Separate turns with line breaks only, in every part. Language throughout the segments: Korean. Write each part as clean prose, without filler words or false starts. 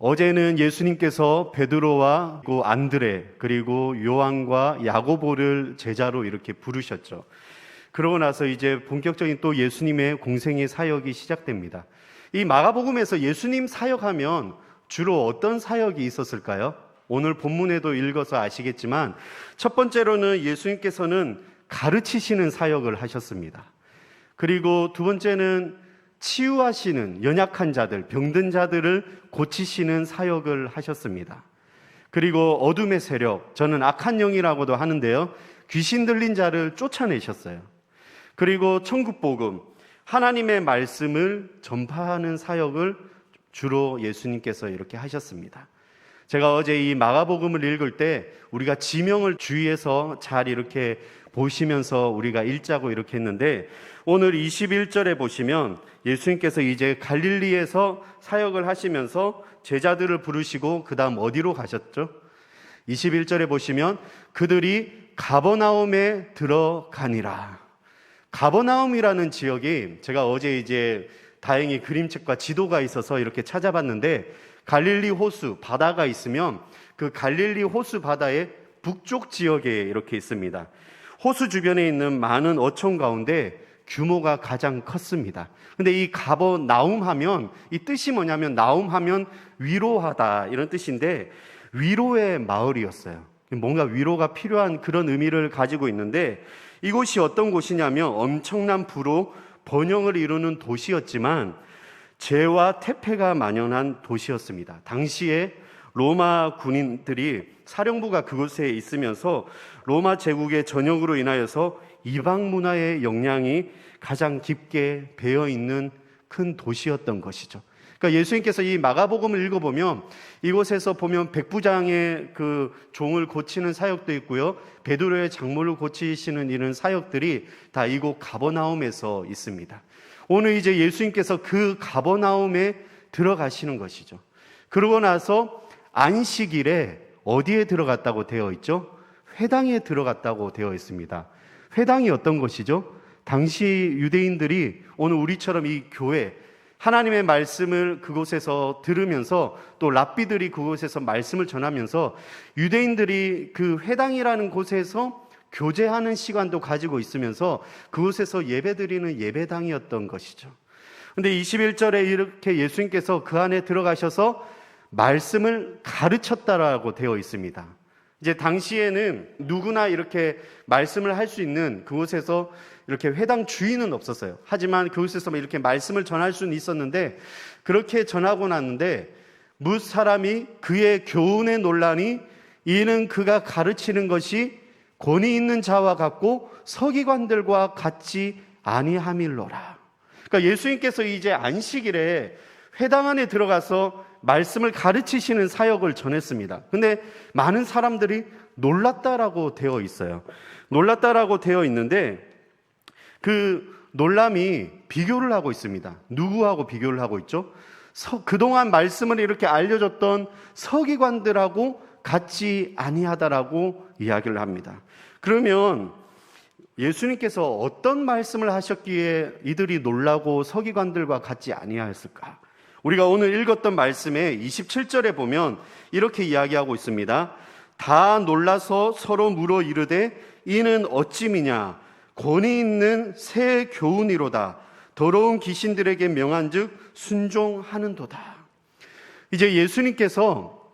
어제는 예수님께서 베드로와 안드레 그리고 요한과 야고보를 제자로 이렇게 부르셨죠. 그러고 나서 이제 본격적인 또 예수님의 공생의 사역이 시작됩니다. 이 마가복음에서 예수님 사역하면 주로 어떤 사역이 있었을까요? 오늘 본문에도 읽어서 아시겠지만 첫 번째로는 예수님께서는 가르치시는 사역을 하셨습니다. 그리고 두 번째는 치유하시는 연약한 자들, 병든 자들을 고치시는 사역을 하셨습니다. 그리고 어둠의 세력, 저는 악한 영이라고도 하는데요, 귀신 들린 자를 쫓아내셨어요. 그리고 천국복음, 하나님의 말씀을 전파하는 사역을 주로 예수님께서 이렇게 하셨습니다. 제가 어제 이 마가복음을 읽을 때 우리가 지명을 주의해서 잘 이렇게 보시면서 우리가 읽자고 이렇게 했는데, 오늘 21절에 보시면 예수님께서 이제 갈릴리에서 사역을 하시면서 제자들을 부르시고 그 다음 어디로 가셨죠? 21절에 보시면 그들이 가버나움에 들어가니라. 가버나움이라는 지역이, 제가 어제 이제 다행히 그림책과 지도가 있어서 이렇게 찾아봤는데, 갈릴리 호수 바다가 있으면 그 갈릴리 호수 바다의 북쪽 지역에 이렇게 있습니다. 호수 주변에 있는 많은 어촌 가운데 규모가 가장 컸습니다. 근데 이 가버나움 하면 이 뜻이 뭐냐면, 나움 하면 위로하다 이런 뜻인데 위로의 마을이었어요. 뭔가 위로가 필요한 그런 의미를 가지고 있는데, 이곳이 어떤 곳이냐면 엄청난 부로 번영을 이루는 도시였지만 죄와 태폐가 만연한 도시였습니다. 당시에 로마 군인들이, 사령부가 그곳에 있으면서 로마 제국의 전역으로 인하여서 이방 문화의 영향이 가장 깊게 배어 있는 큰 도시였던 것이죠. 그러니까 예수님께서 이 마가복음을 읽어보면 이곳에서 보면 백부장의 그 종을 고치는 사역도 있고요, 베드로의 장모를 고치시는 이런 사역들이 다 이곳 가버나움에서 있습니다. 오늘 이제 예수님께서 그 가버나움에 들어가시는 것이죠. 그러고 나서 안식일에 어디에 들어갔다고 되어 있죠? 회당에 들어갔다고 되어 있습니다. 회당이 어떤 것이죠? 당시 유대인들이 오늘 우리처럼 이 교회, 하나님의 말씀을 그곳에서 들으면서 또 랍비들이 그곳에서 말씀을 전하면서 유대인들이 그 회당이라는 곳에서 교제하는 시간도 가지고 있으면서 그곳에서 예배드리는 예배당이었던 것이죠. 그런데 21절에 이렇게 예수님께서 그 안에 들어가셔서 말씀을 가르쳤다라고 되어 있습니다. 이제 당시에는 누구나 이렇게 말씀을 할 수 있는 그곳에서 이렇게 회당 주인은 없었어요. 하지만 그곳에서 이렇게 말씀을 전할 수는 있었는데, 그렇게 전하고 났는데 뭇 사람이 그의 교훈에 논란이, 이는 그가 가르치는 것이 권위 있는 자와 같고 서기관들과 같지 아니함일로라. 그러니까 예수님께서 이제 안식일에 회당 안에 들어가서 말씀을 가르치시는 사역을 전했습니다. 근데 많은 사람들이 놀랐다라고 되어 있어요. 놀랐다라고 되어 있는데 그 놀람이 비교를 하고 있습니다. 누구하고 비교를 하고 있죠? 그동안 말씀을 이렇게 알려줬던 서기관들하고 같지 아니하다라고 이야기를 합니다. 그러면 예수님께서 어떤 말씀을 하셨기에 이들이 놀라고 서기관들과 같지 아니하였을까? 우리가 오늘 읽었던 말씀에 27절에 보면 이렇게 이야기하고 있습니다. 다 놀라서 서로 물어 이르되 이는 어찌미냐? 권위 있는 새 교훈이로다. 더러운 귀신들에게 명한즉 순종하는도다. 이제 예수님께서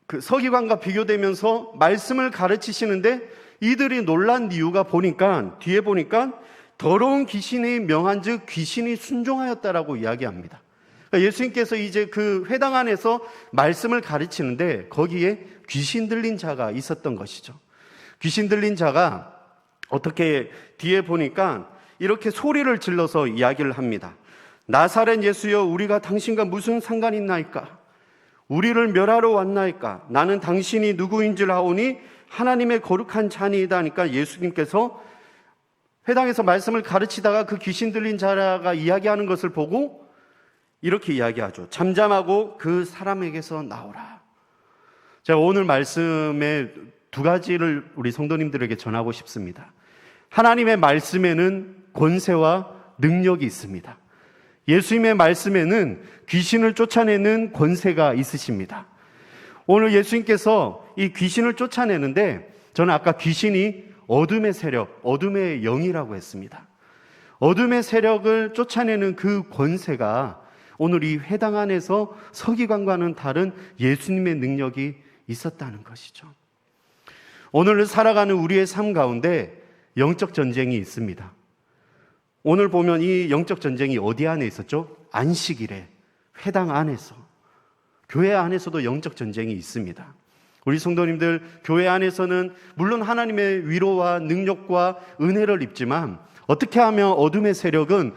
그 서기관과 비교되면서 말씀을 가르치시는데 이들이 놀란 이유가 보니까, 뒤에 보니까 더러운 귀신이 명한즉 귀신이 순종하였다라고 이야기합니다. 그러니까 예수님께서 이제 그 회당 안에서 말씀을 가르치는데 거기에 귀신 들린 자가 있었던 것이죠. 귀신 들린 자가 어떻게, 뒤에 보니까 이렇게 소리를 질러서 이야기를 합니다. 나사렛 예수여, 우리가 당신과 무슨 상관이 있나이까? 우리를 멸하러 왔나이까? 나는 당신이 누구인 줄 아오니 하나님의 거룩한 자니이다 하니까 예수님께서 회당에서 말씀을 가르치다가 그 귀신 들린 자가 이야기하는 것을 보고 이렇게 이야기하죠. 잠잠하고 그 사람에게서 나오라. 제가 오늘 말씀의 두 가지를 우리 성도님들에게 전하고 싶습니다. 하나님의 말씀에는 권세와 능력이 있습니다. 예수님의 말씀에는 귀신을 쫓아내는 권세가 있으십니다. 오늘 예수님께서 이 귀신을 쫓아내는데, 저는 아까 귀신이 어둠의 세력, 어둠의 영이라고 했습니다. 어둠의 세력을 쫓아내는 그 권세가 오늘 이 회당 안에서 서기관과는 다른 예수님의 능력이 있었다는 것이죠. 오늘 살아가는 우리의 삶 가운데 영적 전쟁이 있습니다. 오늘 보면 이 영적 전쟁이 어디 안에 있었죠? 안식일에, 회당 안에서, 교회 안에서도 영적 전쟁이 있습니다. 우리 성도님들, 교회 안에서는 물론 하나님의 위로와 능력과 은혜를 입지만 어떻게 하면 어둠의 세력은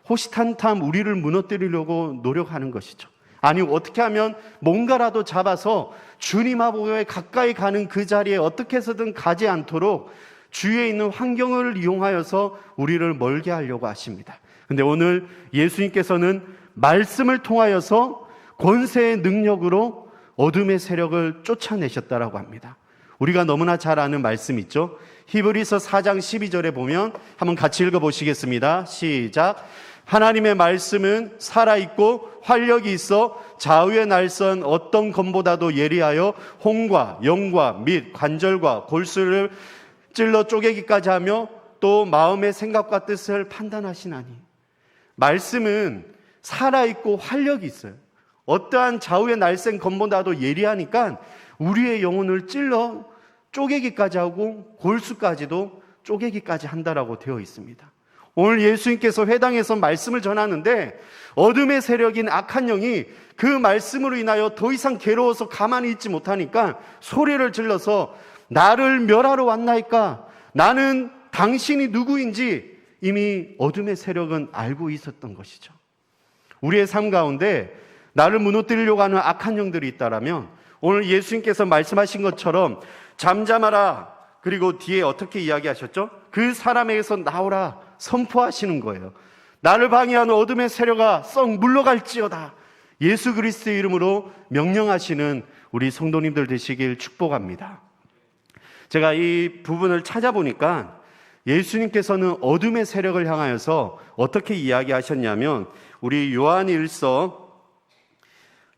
호시탐탐 우리를 무너뜨리려고 노력하는 것이죠. 아니, 어떻게 하면 뭔가라도 잡아서 주님 앞에 가까이 가는 그 자리에 어떻게 해서든 가지 않도록 주위에 있는 환경을 이용하여서 우리를 멀게 하려고 하십니다. 근데 오늘 예수님께서는 말씀을 통하여서 권세의 능력으로 어둠의 세력을 쫓아내셨다라고 합니다. 우리가 너무나 잘 아는 말씀 있죠? 히브리서 4장 12절에 보면 한번 같이 읽어보시겠습니다. 시작. 하나님의 말씀은 살아있고 활력이 있어 좌우의 날선 어떤 검보다도 예리하여 혼과 영과 및 관절과 골수를 찔러 쪼개기까지 하며 또 마음의 생각과 뜻을 판단하시나니. 말씀은 살아있고 활력이 있어요. 어떠한 좌우의 날쌘 검보다도 예리하니까 우리의 영혼을 찔러 쪼개기까지 하고 골수까지도 쪼개기까지 한다라고 되어 있습니다. 오늘 예수님께서 회당에서 말씀을 전하는데 어둠의 세력인 악한 영이 그 말씀으로 인하여 더 이상 괴로워서 가만히 있지 못하니까 소리를 질러서 나를 멸하러 왔나이까? 나는 당신이 누구인지 이미 어둠의 세력은 알고 있었던 것이죠. 우리의 삶 가운데 나를 무너뜨리려고 하는 악한 영들이 있다라면 오늘 예수님께서 말씀하신 것처럼 잠잠하라, 그리고 뒤에 어떻게 이야기하셨죠? 그 사람에게서 나오라 선포하시는 거예요. 나를 방해하는 어둠의 세력아 썩 물러갈지어다. 예수 그리스도의 이름으로 명령하시는 우리 성도님들 되시길 축복합니다. 제가 이 부분을 찾아보니까 예수님께서는 어둠의 세력을 향하여서 어떻게 이야기하셨냐면 우리 요한일서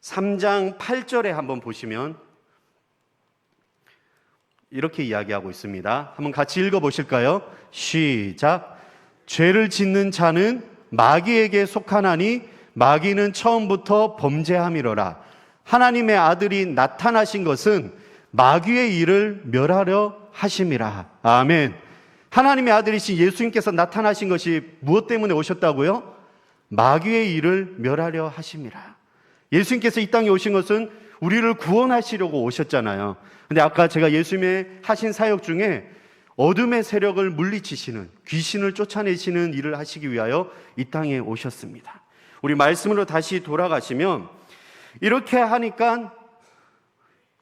3장 8절에 한번 보시면 이렇게 이야기하고 있습니다. 한번 같이 읽어보실까요? 시작. 죄를 짓는 자는 마귀에게 속하나니 마귀는 처음부터 범죄함이로라. 하나님의 아들이 나타나신 것은 마귀의 일을 멸하려 하심이라. 아멘. 하나님의 아들이신 예수님께서 나타나신 것이 무엇 때문에 오셨다고요? 마귀의 일을 멸하려 하심이라. 예수님께서 이 땅에 오신 것은 우리를 구원하시려고 오셨잖아요. 근데 아까 제가 예수님의 하신 사역 중에 어둠의 세력을 물리치시는, 귀신을 쫓아내시는 일을 하시기 위하여 이 땅에 오셨습니다. 우리 말씀으로 다시 돌아가시면 이렇게 하니까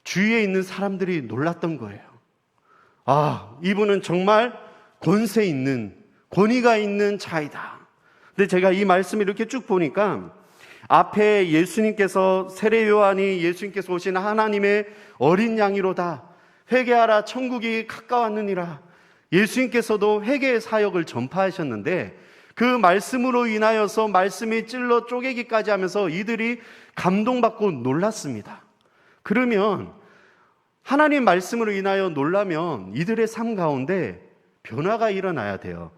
주위에 있는 사람들이 놀랐던 거예요. 아, 이분은 정말 권세 있는, 권위가 있는 자이다. 근데 제가 이 말씀을 이렇게 쭉 보니까 앞에 예수님께서, 세례 요한이 예수님께서 오신 하나님의 어린 양이로다, 회개하라 천국이 가까웠느니라. 예수님께서도 회개의 사역을 전파하셨는데 그 말씀으로 인하여서 말씀이 찔러 쪼개기까지 하면서 이들이 감동받고 놀랐습니다. 그러면 하나님 말씀으로 인하여 놀라면 이들의 삶 가운데 변화가 일어나야 돼요.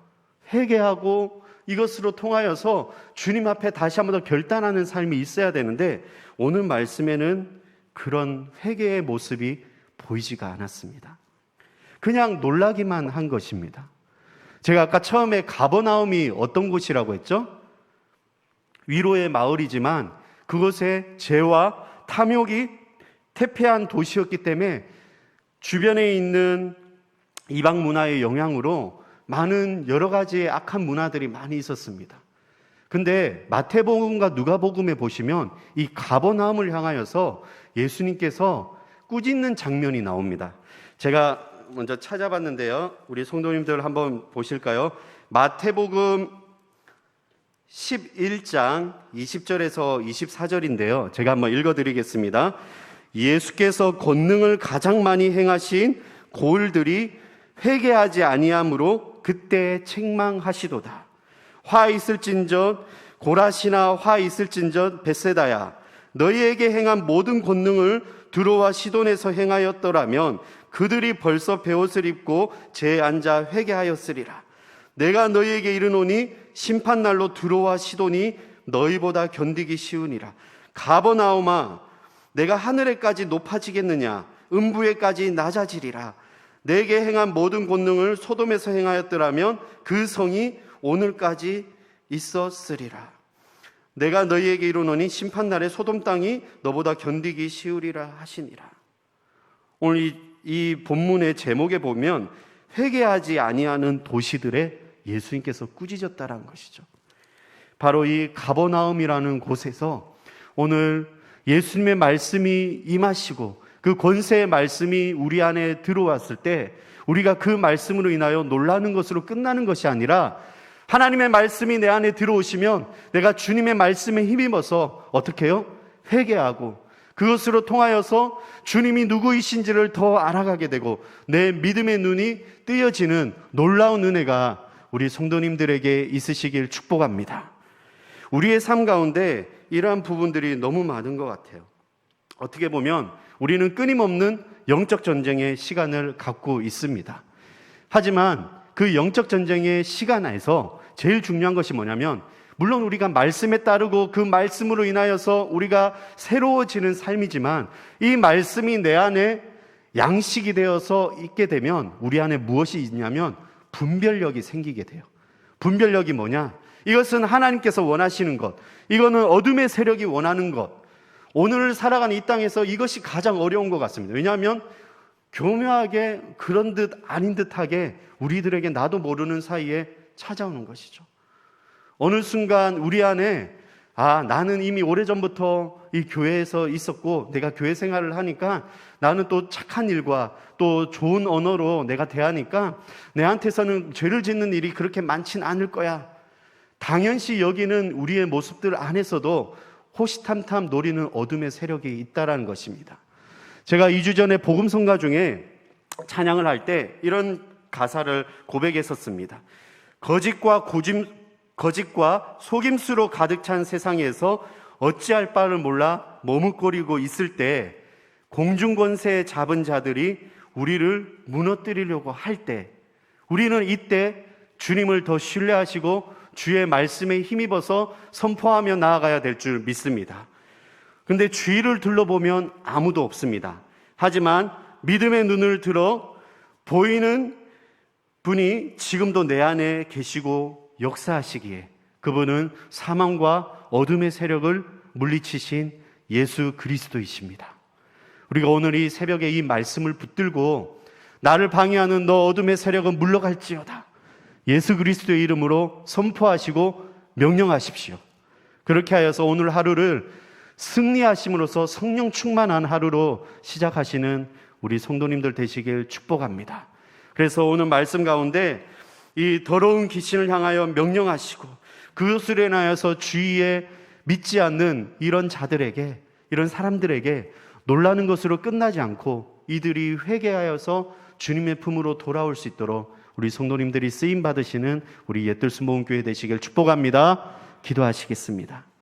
회개하고 이것으로 통하여서 주님 앞에 다시 한번 더 결단하는 삶이 있어야 되는데 오늘 말씀에는 그런 회개의 모습이 보이지가 않았습니다. 그냥 놀라기만 한 것입니다. 제가 아까 처음에 가버나움이 어떤 곳이라고 했죠? 위로의 마을이지만 그곳에 죄와 탐욕이 태폐한 도시였기 때문에 주변에 있는 이방 문화의 영향으로 많은 여러 가지의 악한 문화들이 많이 있었습니다. 근데 마태복음과 누가복음에 보시면 이 가버나움을 향하여서 예수님께서 꾸짖는 장면이 나옵니다. 제가 먼저 찾아봤는데요. 우리 성도님들 한번 보실까요? 마태복음 11장 20절에서 24절인데요. 제가 한번 읽어드리겠습니다. 예수께서 권능을 가장 많이 행하신 고을들이 회개하지 아니함으로 그때 책망하시도다. 화 있을진저 고라시나 화 있을진저 벳세다야, 너희에게 행한 모든 권능을 두로와 시돈에서 행하였더라면 그들이 벌써 베옷을 입고 재에 앉아 회개하였으리라. 내가 너희에게 이르노니 심판날로 두로와 시돈이 너희보다 견디기 쉬우니라. 가버나움아, 내가 하늘에까지 높아지겠느냐? 음부에까지 낮아지리라. 내게 행한 모든 권능을 소돔에서 행하였더라면 그 성이 오늘까지 있었으리라. 내가 너희에게 이르노니 심판날에 소돔 땅이 너보다 견디기 쉬우리라 하시니라. 오늘 이 본문의 제목에 보면 회개하지 아니하는 도시들에 예수님께서 꾸짖었다라는 것이죠. 바로 이 가버나움이라는 곳에서 오늘 예수님의 말씀이 임하시고 그 권세의 말씀이 우리 안에 들어왔을 때 우리가 그 말씀으로 인하여 놀라는 것으로 끝나는 것이 아니라 하나님의 말씀이 내 안에 들어오시면 내가 주님의 말씀에 힘입어서 어떻게 해요? 회개하고 그것으로 통하여서 주님이 누구이신지를 더 알아가게 되고 내 믿음의 눈이 뜨여지는 놀라운 은혜가 우리 성도님들에게 있으시길 축복합니다. 우리의 삶 가운데 이러한 부분들이 너무 많은 것 같아요. 어떻게 보면 우리는 끊임없는 영적 전쟁의 시간을 갖고 있습니다. 하지만 그 영적 전쟁의 시간 안에서 제일 중요한 것이 뭐냐면 물론 우리가 말씀에 따르고 그 말씀으로 인하여서 우리가 새로워지는 삶이지만 이 말씀이 내 안에 양식이 되어서 있게 되면 우리 안에 무엇이 있냐면 분별력이 생기게 돼요. 분별력이 뭐냐? 이것은 하나님께서 원하시는 것, 이거는 어둠의 세력이 원하는 것. 오늘 살아가는 이 땅에서 이것이 가장 어려운 것 같습니다. 왜냐하면 교묘하게 그런 듯 아닌 듯하게 우리들에게 나도 모르는 사이에 찾아오는 것이죠. 어느 순간 우리 안에 나는 이미 오래전부터 이 교회에서 있었고 내가 교회 생활을 하니까 나는 또 착한 일과 또 좋은 언어로 내가 대하니까 내한테서는 죄를 짓는 일이 그렇게 많진 않을 거야. 당연시 여기는 우리의 모습들 안에서도 호시탐탐 노리는 어둠의 세력이 있다라는 것입니다. 제가 2주 전에 복음성가 중에 찬양을 할 때 이런 가사를 고백했었습니다. 거짓과 속임수로 가득 찬 세상에서 어찌할 바를 몰라 머뭇거리고 있을 때 공중권세 잡은 자들이 우리를 무너뜨리려고 할 때 우리는 이때 주님을 더 신뢰하시고 주의 말씀에 힘입어서 선포하며 나아가야 될 줄 믿습니다. 근데 주위를 둘러보면 아무도 없습니다. 하지만 믿음의 눈을 들어 보이는 분이 지금도 내 안에 계시고 역사하시기에 그분은 사망과 어둠의 세력을 물리치신 예수 그리스도이십니다. 우리가 오늘 이 새벽에 이 말씀을 붙들고 나를 방해하는 너 어둠의 세력은 물러갈지어다. 예수 그리스도의 이름으로 선포하시고 명령하십시오. 그렇게 하여서 오늘 하루를 승리하심으로써 성령 충만한 하루로 시작하시는 우리 성도님들 되시길 축복합니다. 그래서 오늘 말씀 가운데 이 더러운 귀신을 향하여 명령하시고 그것으로 인하여서 주위에 믿지 않는 이런 자들에게, 이런 사람들에게 놀라는 것으로 끝나지 않고 이들이 회개하여서 주님의 품으로 돌아올 수 있도록 우리 성도님들이 쓰임 받으시는 우리 옛들 순복음교회 되시길 축복합니다. 기도하시겠습니다.